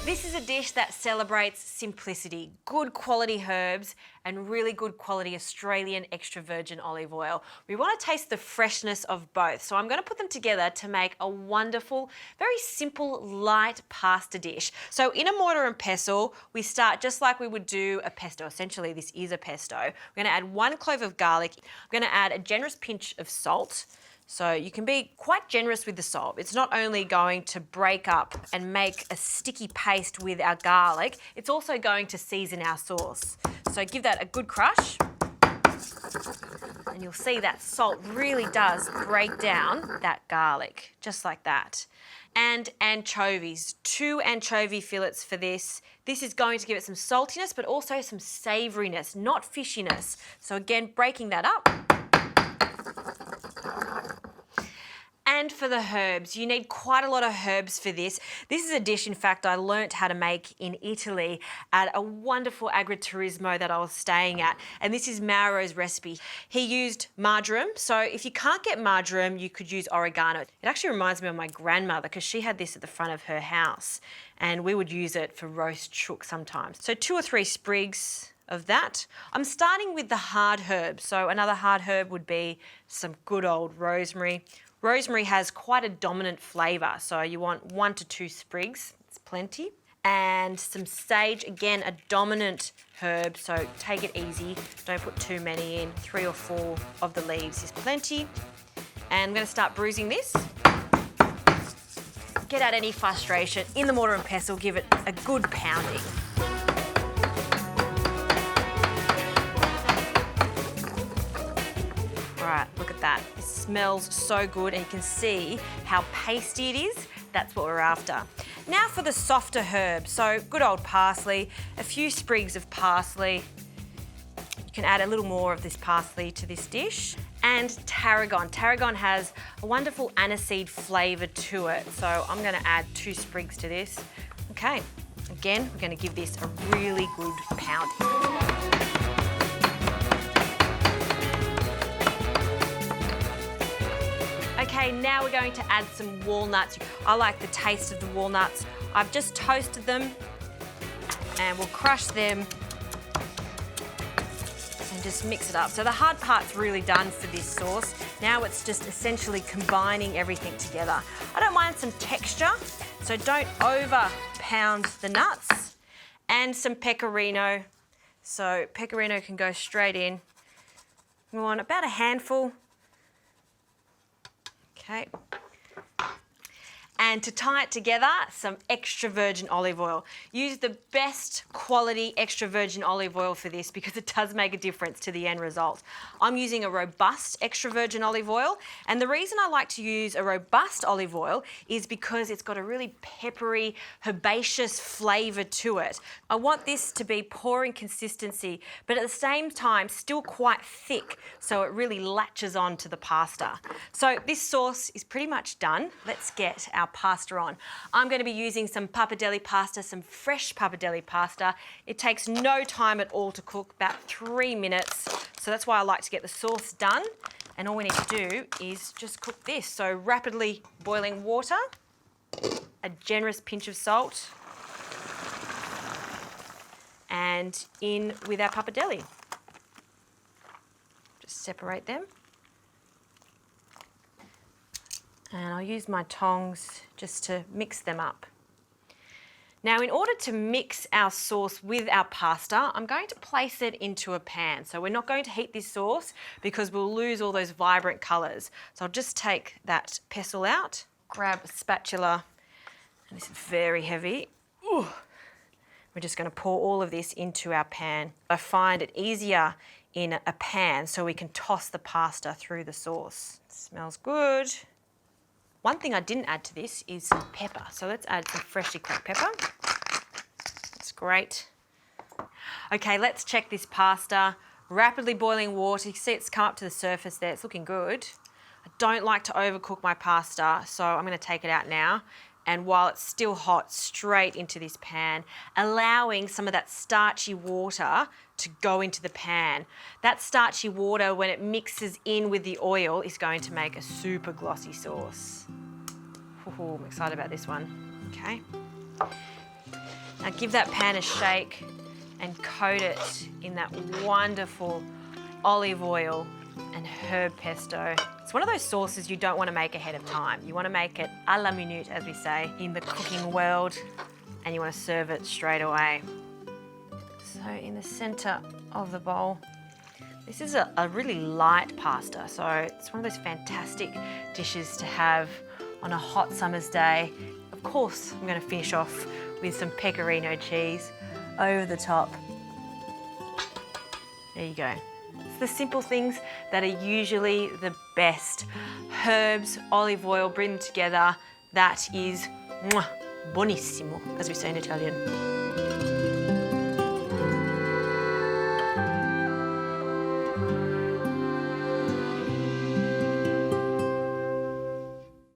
This is a dish that celebrates simplicity, good quality herbs and really good quality Australian extra virgin olive oil. We want to taste the freshness of both, so I'm going to put them together to make a wonderful, very simple, light pasta dish. So in a mortar and pestle, we start just like we would do a pesto. Essentially, this is a pesto. We're going to add 1 clove of garlic. I'm going to add a generous pinch of salt. So you can be quite generous with the salt. It's not only going to break up and make a sticky paste with our garlic, it's also going to season our sauce. So give that a good crush. And you'll see that salt really does break down that garlic, just like that. And anchovies, 2 anchovy fillets for this. This is going to give it some saltiness, but also some savouriness, not fishiness. So again, breaking that up. And for the herbs, you need quite a lot of herbs for this. This is a dish, in fact, I learnt how to make in Italy at a wonderful agriturismo that I was staying at. And this is Mauro's recipe. He used marjoram. So if you can't get marjoram, you could use oregano. It actually reminds me of my grandmother because she had this at the front of her house and we would use it for roast chook sometimes. So 2 or 3 sprigs of that. I'm starting with the hard herbs. So another hard herb would be some good old rosemary. Rosemary has quite a dominant flavour, so you want 1 to 2 sprigs, it's plenty. And some sage, again, a dominant herb, so take it easy. Don't put too many in. 3 or 4 of the leaves is plenty. And I'm going to start bruising this. Get out any frustration. In the mortar and pestle, give it a good pounding. Right, look at that. It smells so good and you can see how pasty it is. That's what we're after. Now for the softer herbs. So good old parsley, a few sprigs of parsley. You can add a little more of this parsley to this dish. And tarragon. Tarragon has a wonderful aniseed flavour to it. So I'm going to add 2 sprigs to this. Okay, again, we're going to give this a really good pounding. Okay, now we're going to add some walnuts. I like the taste of the walnuts. I've just toasted them and we'll crush them and just mix it up. So the hard part's really done for this sauce. Now it's just essentially combining everything together. I don't mind some texture, so don't over pound the nuts. And some pecorino. So pecorino can go straight in. We want about a handful. Okay. And to tie it together, some extra virgin olive oil. Use the best quality extra virgin olive oil for this because it does make a difference to the end result. I'm using a robust extra virgin olive oil, and the reason I like to use a robust olive oil is because it's got a really peppery, herbaceous flavour to it. I want this to be poor in consistency, but at the same time still quite thick, so it really latches on to the pasta. So this sauce is pretty much done. Let's get our pasta on. I'm going to be using some pappardelle pasta, some fresh pappardelle pasta. It takes no time at all to cook, about 3 minutes. So that's why I like to get the sauce done. And all we need to do is just cook this. So rapidly boiling water, a generous pinch of salt, and in with our pappardelle. Just separate them. And I'll use my tongs just to mix them up. Now, in order to mix our sauce with our pasta, I'm going to place it into a pan. So we're not going to heat this sauce because we'll lose all those vibrant colours. So I'll just take that pestle out, grab a spatula, and this is very heavy. Ooh. We're just going to pour all of this into our pan. I find it easier in a pan so we can toss the pasta through the sauce. It smells good. One thing I didn't add to this is some pepper. So let's add some freshly cracked pepper. That's great. Okay, let's check this pasta. Rapidly boiling water. You can see it's come up to the surface there. It's looking good. I don't like to overcook my pasta, so I'm going to take it out now. And while it's still hot, straight into this pan, allowing some of that starchy water to go into the pan. That starchy water, when it mixes in with the oil, is going to make a super glossy sauce. Ooh, I'm excited about this one. Okay. Now give that pan a shake and coat it in that wonderful olive oil and herb pesto. It's one of those sauces you don't want to make ahead of time. You want to make it à la minute, as we say in the cooking world, and you want to serve it straight away. So in the center of the bowl, this is a really light pasta, so it's one of those fantastic dishes to have on a hot summer's day. Of course, I'm going to finish off with some pecorino cheese over the top. There you go. It's the simple things that are usually the best. Herbs, olive oil, bring them together. That is buonissimo, as we say in Italian.